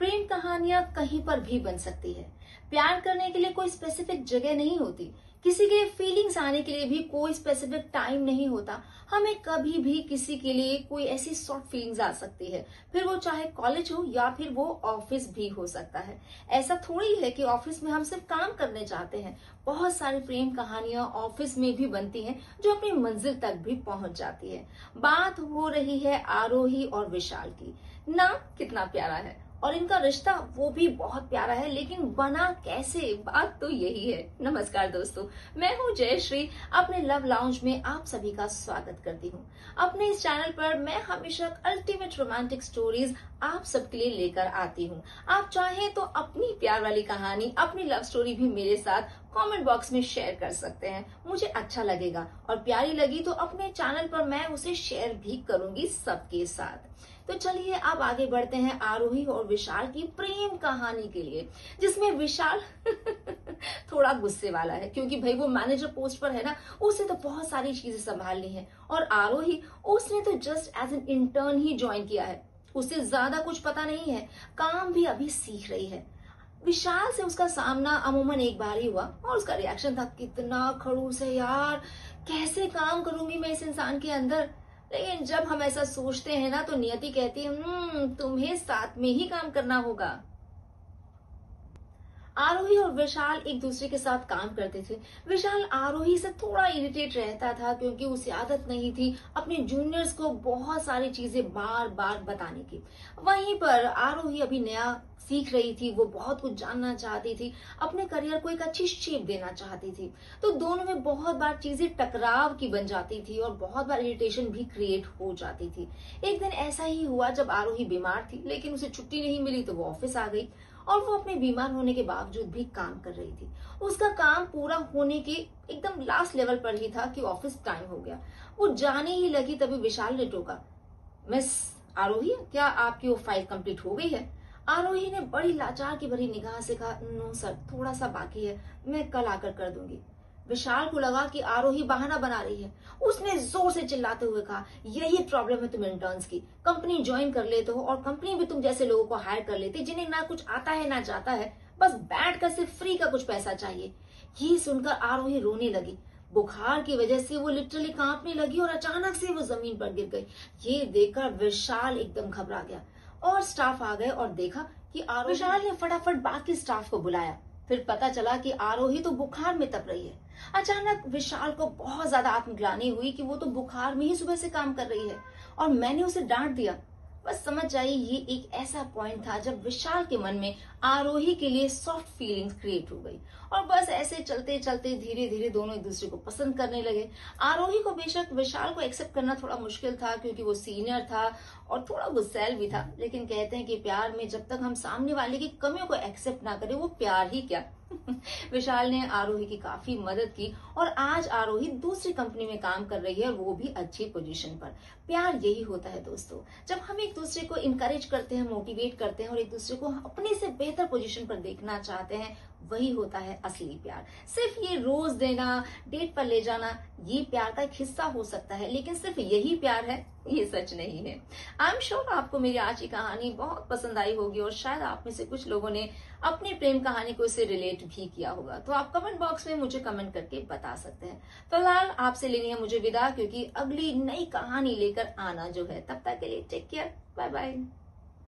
प्रेम कहानियां कहीं पर भी बन सकती है। प्यार करने के लिए कोई स्पेसिफिक जगह नहीं होती। किसी के फीलिंग्स आने के लिए भी कोई स्पेसिफिक टाइम नहीं होता। हमें कभी भी किसी के लिए कोई ऐसी शॉर्ट फीलिंग्स आ सकती है, फिर वो चाहे कॉलेज हो या फिर वो ऑफिस भी हो सकता है। ऐसा थोड़ी है कि ऑफिस में हम सिर्फ काम करने जाते हैं। बहुत सारी प्रेम कहानियां ऑफिस में भी बनती हैं जो अपनी मंजिल तक भी पहुंच जाती है। बात हो रही है आरोही और विशाल की। नाम कितना प्यारा है और इनका रिश्ता वो भी बहुत प्यारा है, लेकिन बना कैसे, बात तो यही है। नमस्कार दोस्तों, मैं हूँ जयश्री। अपने लव लाउंज में आप सभी का स्वागत करती हूँ। अपने इस चैनल पर मैं हमेशा अल्टीमेट रोमांटिक स्टोरीज आप सबके लिए लेकर आती हूँ। आप चाहें तो अपनी प्यार वाली कहानी, अपनी लव स्टोरी भी मेरे साथ कमेंट बॉक्स में शेयर कर सकते हैं। मुझे अच्छा लगेगा और प्यारी लगी तो अपने चैनल पर मैं उसे शेयर भी करूंगी सबके साथ। तो चलिए अब आगे बढ़ते हैं आरोही और विशाल की प्रेम कहानी के लिए, जिसमें विशाल थोड़ा गुस्से वाला है क्योंकि भाई वो मैनेजर पोस्ट पर है ना, उसे तो बहुत सारी चीजें संभालनी है। और आरोही, उसने तो जस्ट एज एन इंटर्न ही ज्वाइन किया है, उसे ज्यादा कुछ पता नहीं है, काम भी अभी सीख रही है। विशाल से उसका सामना अमूमन एक बार ही हुआ और उसका रिएक्शन था, कितना खड़ूस है यार, कैसे काम करूंगी मैं इस इंसान के अंदर। लेकिन जब हम ऐसा सोचते हैं ना तो नियति कहती है तुम्हें साथ में ही काम करना होगा। आरोही और विशाल एक दूसरे के साथ काम करते थे। विशाल आरोही से थोड़ा इरिटेट रहता था क्योंकि उसे आदत नहीं थी अपने जूनियर्स को बहुत सारी चीजें बार बार बताने की। वहीं पर आरोही अभी नया सीख रही थी, वो बहुत कुछ जानना चाहती थी, अपने करियर को एक अच्छी शेप देना चाहती थी। तो दोनों में बहुत बार चीजें टकराव की बन जाती थी और बहुत बार इरिटेशन भी क्रिएट हो जाती थी। एक दिन ऐसा ही हुआ जब आरोही बीमार थी, लेकिन उसे छुट्टी नहीं मिली तो वो ऑफिस आ गई और वो अपने बीमार होने के बावजूद भी काम कर रही थी। उसका काम पूरा होने के एकदम लास्ट लेवल पर ही था कि ऑफिस टाइम हो गया। वो जाने ही लगी तभी विशाल ने टोका, मिस आरोही, क्या आपकी वो फाइल कंप्लीट हो गई है? आरोही ने बड़ी लाचार की भरी निगाह से कहा, नो सर, थोड़ा सा बाकी है, मैं कल आकर कर दूंगी। विशाल को लगा कि आरोही बहाना बना रही है। उसने जोर से चिल्लाते हुए कहा, यही प्रॉब्लम है तुम इंटर्न्स की, कंपनी ज्वाइन कर लेते हो और कंपनी भी तुम जैसे लोगों को हायर कर लेती जिन्हें ना कुछ आता है ना जाता है, बस बैठ कर सिर्फ फ्री का कुछ पैसा चाहिए। ये सुनकर आरोही रोने लगी। बुखार की वजह से वो लिटरली कांपने लगी और अचानक से वो जमीन पर गिर गई। ये देखकर विशाल एकदम घबरा गया और स्टाफ आ गए और देखा कि विशाल ने फटाफट बाकी स्टाफ को बुलाया। फिर पता चला कि आरोही तो बुखार में तप रही है। अचानक विशाल को बहुत ज्यादा आत्मग्लानि हुई कि वो तो बुखार में ही सुबह से काम कर रही है और मैंने उसे डांट दिया। बस समझ जाइए, ये एक ऐसा पॉइंट था जब विशाल के मन में आरोही के लिए सॉफ्ट फीलिंग्स क्रिएट हो गई और बस ऐसे चलते चलते धीरे धीरे दोनों एक दूसरे को पसंद करने लगे। आरोही को बेशक विशाल को एक्सेप्ट करना थोड़ा मुश्किल था क्योंकि वो सीनियर था और थोड़ा गुस्सैल भी था, लेकिन कहते हैं कि प्यार में जब तक हम सामने वाले की कमियों को एक्सेप्ट ना करें वो प्यार ही क्या। विशाल ने आरोही की काफी मदद की और आज आरोही दूसरी कंपनी में काम कर रही है और वो भी अच्छी पोजीशन पर। प्यार यही होता है दोस्तों, जब हम एक दूसरे को इंकरेज करते हैं, मोटिवेट करते हैं और एक दूसरे को अपने से बेहतर पोजीशन पर देखना चाहते हैं, वही होता है असली प्यार। सिर्फ ये रोज देना, डेट पर ले जाना, ये प्यार का एक हिस्सा हो सकता है, लेकिन सिर्फ यही प्यार है, ये सच नहीं है। आई एम श्योर आपको मेरी आज की कहानी बहुत पसंद आई होगी और शायद आप में से कुछ लोगों ने अपनी प्रेम कहानी को इससे रिलेट भी किया होगा। तो आप कमेंट बॉक्स में मुझे कमेंट करके बता सकते हैं। फिलहाल आपसे लेनी है मुझे विदा, क्योंकि अगली नई कहानी लेकर आना जो है। तब तक के लिए टेक केयर, बाय बाय।